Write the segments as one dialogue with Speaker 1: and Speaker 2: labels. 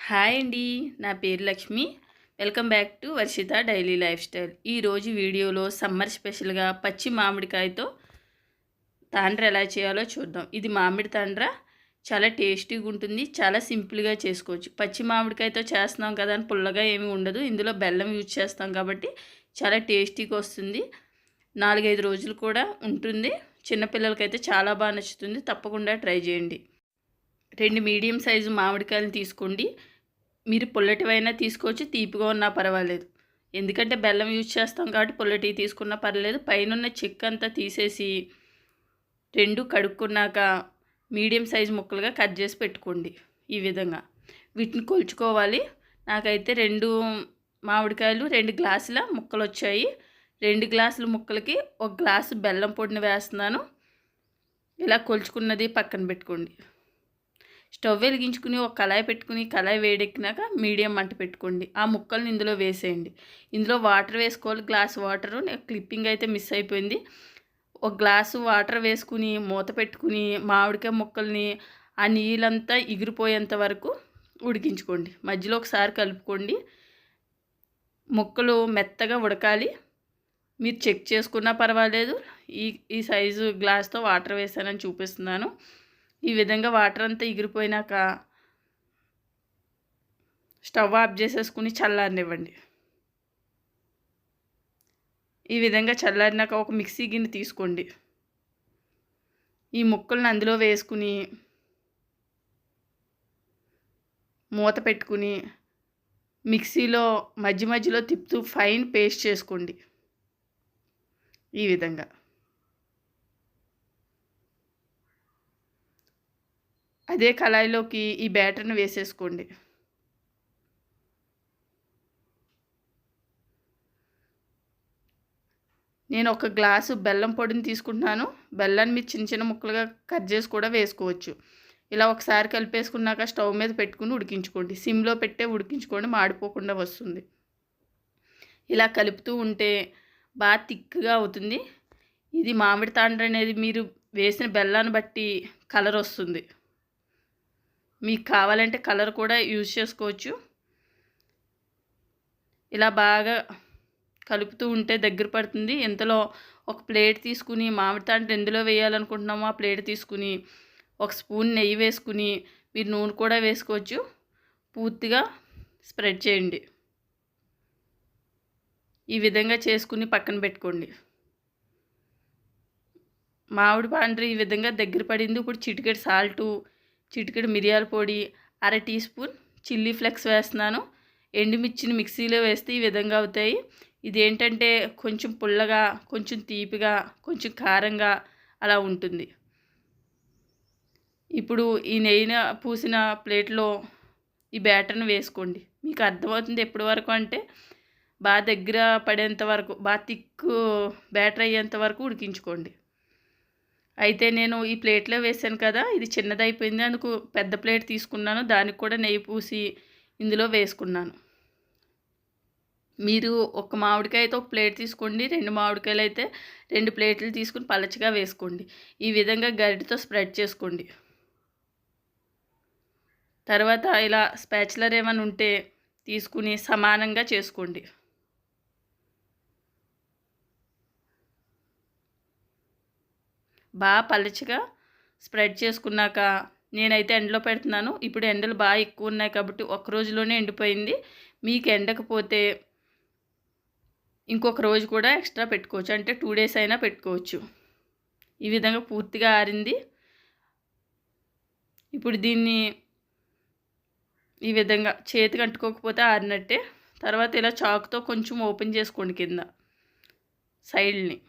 Speaker 1: Hi అండి, నా పేరు Lakshmi. Welcome back to Varshita daily life style. ఈరోజు వీడియోలో సమ్మర్ స్పెషల్గా పచ్చి మామిడికాయతో తాండ్ర ఎలా చేయాలో చూద్దాం. ఇది మామిడి తాండ్ర చాలా టేస్టీగా ఉంటుంది, చాలా సింపుల్గా చేసుకోవచ్చు. పచ్చి మామిడికాయతో చేస్తున్నాం కదా అని పుల్లగా ఏమీ ఉండదు. ఇందులో బెల్లం యూజ్ చేస్తాం కాబట్టి చాలా టేస్టీగా వస్తుంది. 4-5 రోజులు కూడా ఉంటుంది. చిన్నపిల్లలకైతే చాలా బాగా నచ్చుతుంది. తప్పకుండా ట్రై చేయండి. 2 మీడియం సైజు మామిడికాయలు తీసుకోండి. మీరు పుల్లటివైనా తీసుకోవచ్చు, తీపిగా ఉన్నా పర్వాలేదు. ఎందుకంటే బెల్లం యూజ్ చేస్తాం కాబట్టి పుల్లటివి తీసుకున్నా పర్లేదు. పైనున్న చెక్కు అంతా తీసేసి 2 కడుక్కున్నాక మీడియం సైజు ముక్కలుగా కట్ చేసి పెట్టుకోండి. ఈ విధంగా వీటిని కొలుచుకోవాలి. నాకైతే 2 మామిడికాయలు 2 గ్లాసుల ముక్కలు వచ్చాయి. 2 గ్లాసుల ముక్కలకి 1 గ్లాసు బెల్లం పొడిని వేస్తున్నాను. ఇలా కొలుచుకున్నది పక్కన పెట్టుకోండి. స్టవ్ వెలిగించుకుని ఒక కళాయి పెట్టుకుని, కళాయి వేడెక్కినాక మీడియం మంట పెట్టుకోండి. ఆ ముక్కల్ని ఇందులో వేసేయండి. ఇందులో వాటర్ వేసుకోవాలి, గ్లాస్ వాటరు. క్లిప్పింగ్ అయితే మిస్ అయిపోయింది. ఒక గ్లాసు వాటర్ వేసుకుని మూత పెట్టుకుని మామిడికాయ ముక్కల్ని ఆ నీళ్ళంతా ఎగిరిపోయేంత వరకు ఉడికించుకోండి. మధ్యలో ఒకసారి కలుపుకోండి. ముక్కలు మెత్తగా ఉడకాలి. మీరు చెక్ చేసుకున్నా పర్వాలేదు. ఈ సైజు గ్లాస్తో వాటర్ వేసానని చూపిస్తున్నాను. ఈ విధంగా వాటర్ అంతా ఎగిరిపోయినాక స్టవ్ ఆఫ్ చేసేసుకుని చల్లారనివ్వండి. ఈ విధంగా చల్లారినాక ఒక మిక్సీ గిన్నె తీసుకోండి. ఈ ముక్కలను అందులో వేసుకుని మూత పెట్టుకుని మిక్సీలో మధ్య మధ్యలో తిప్పుతూ ఫైన్ పేస్ట్ చేసుకోండి. ఈ విధంగా అదే కళాయిలోకి ఈ బ్యాటర్ని వేసేసుకోండి. నేను 1 గ్లాసు బెల్లం పొడిని తీసుకుంటున్నాను. బెల్లాన్ని మీరు చిన్న చిన్న ముక్కలుగా కట్ చేసి కూడా వేసుకోవచ్చు. ఇలా ఒకసారి కలిపేసుకున్నాక స్టవ్ మీద పెట్టుకుని ఉడికించుకోండి. సిమ్లో పెట్టే ఉడికించుకోండి, మాడిపోకుండా వస్తుంది. ఇలా కలుపుతూ ఉంటే బాగా థిక్గా అవుతుంది. ఇది మామిడి తాండ్ర అనేది మీరు వేసిన బెల్లాన్ని బట్టి కలర్ వస్తుంది. మీకు కావాలంటే కలర్ కూడా యూజ్ చేసుకోవచ్చు. ఇలా బాగా కలుపుతూ ఉంటే దగ్గర పడుతుంది. ఇంతలో ఒక ప్లేట్ తీసుకుని మామిడి తాండ్ర ఎందులో వేయాలనుకుంటున్నామో ఆ ప్లేట్ తీసుకుని 1 స్పూన్ నెయ్యి వేసుకుని, మీరు నూనె కూడా వేసుకోవచ్చు, పూర్తిగా స్ప్రెడ్ చేయండి. ఈ విధంగా చేసుకుని పక్కన పెట్టుకోండి. మామిడి తాండ్ర ఈ విధంగా దగ్గర పడింది. ఇప్పుడు చిటికెడు సాల్టు, చిటికెడు మిరియాల పొడి, 1/2 టీ స్పూన్ చిల్లీ ఫ్లేక్స్ వేస్తున్నాను. ఎండుమిర్చిని మిక్సీలో వేస్తే ఈ విధంగా అవుతాయి. ఇదేంటంటే కొంచెం పుల్లగా, కొంచెం తీపిగా, కొంచెం కారంగా అలా ఉంటుంది. ఇప్పుడు ఈ నెయ్యిన పూసిన ప్లేట్లో ఈ బ్యాటర్ని వేసుకోండి. మీకు అర్థమవుతుంది ఎప్పటి వరకు అంటే బాగా దగ్గర పడేంత వరకు, బాగా థిక్ బ్యాటర్ అయ్యేంత వరకు ఉడికించుకోండి. అయితే నేను ఈ ప్లేట్లో వేసాను కదా, ఇది చిన్నదైపోయింది, అందుకు పెద్ద ప్లేట్ తీసుకున్నాను. దానికి కూడా నెయ్యి పూసి ఇందులో వేసుకున్నాను. మీరు 1 మామిడికాయ అయితే 1 ప్లేట్ తీసుకోండి. 2 మామిడికాయలు అయితే 2 ప్లేట్లు తీసుకుని పలచగా వేసుకోండి. ఈ విధంగా గరిటెతో స్ప్రెడ్ చేసుకోండి. తర్వాత ఇలా స్పాచులర్ ఏమైనా ఉంటే తీసుకుని సమానంగా చేసుకోండి. బాగా పలచగా స్ప్రెడ్ చేసుకున్నాక నేనైతే ఎండలో పెడుతున్నాను. ఇప్పుడు ఎండలు బాగా ఎక్కువ ఉన్నాయి కాబట్టి 1 రోజులోనే ఎండిపోయింది. మీకు ఎండకపోతే ఇంకొక రోజు కూడా ఎక్స్ట్రా పెట్టుకోవచ్చు, అంటే 2 డేస్ అయినా పెట్టుకోవచ్చు. ఈ విధంగా పూర్తిగా ఆరింది. ఇప్పుడు దీన్ని ఈ విధంగా చేతికి అంటుకోకపోతే ఆరినట్టే. తర్వాత ఇలా చాకుతో కొంచెం ఓపెన్ చేసుకోండి, కింద సైడ్ని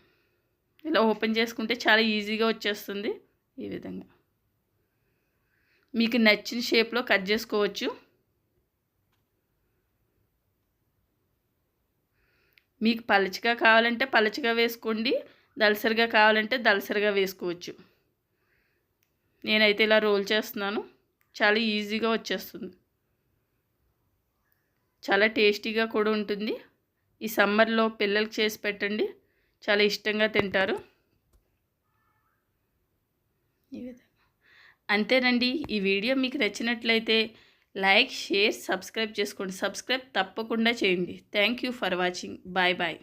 Speaker 1: ఇలా ఓపెన్ చేసుకుంటే చాలా ఈజీగా వచ్చేస్తుంది. ఈ విధంగా మీకు నచ్చిన షేప్లో కట్ చేసుకోవచ్చు. మీకు పలచగా కావాలంటే పలచగా వేసుకోండి, దళసరిగా కావాలంటే దళసరిగా వేసుకోవచ్చు. నేనైతే ఇలా రోల్ చేస్తున్నాను. చాలా ఈజీగా వచ్చేస్తుంది, చాలా టేస్టీగా కూడా ఉంటుంది. ఈ సమ్మర్లో పిల్లలకి చేసి పెట్టండి, చాలా ఇష్టంగా తింటారు. ఈ విధంగా అంతేనండి. ఈ వీడియో మీకు నచ్చినట్లయితే లైక్, షేర్, సబ్స్క్రైబ్ చేసుకోండి. సబ్స్క్రైబ్ తప్పకుండా చేయండి. Thank you for watching. Bye bye.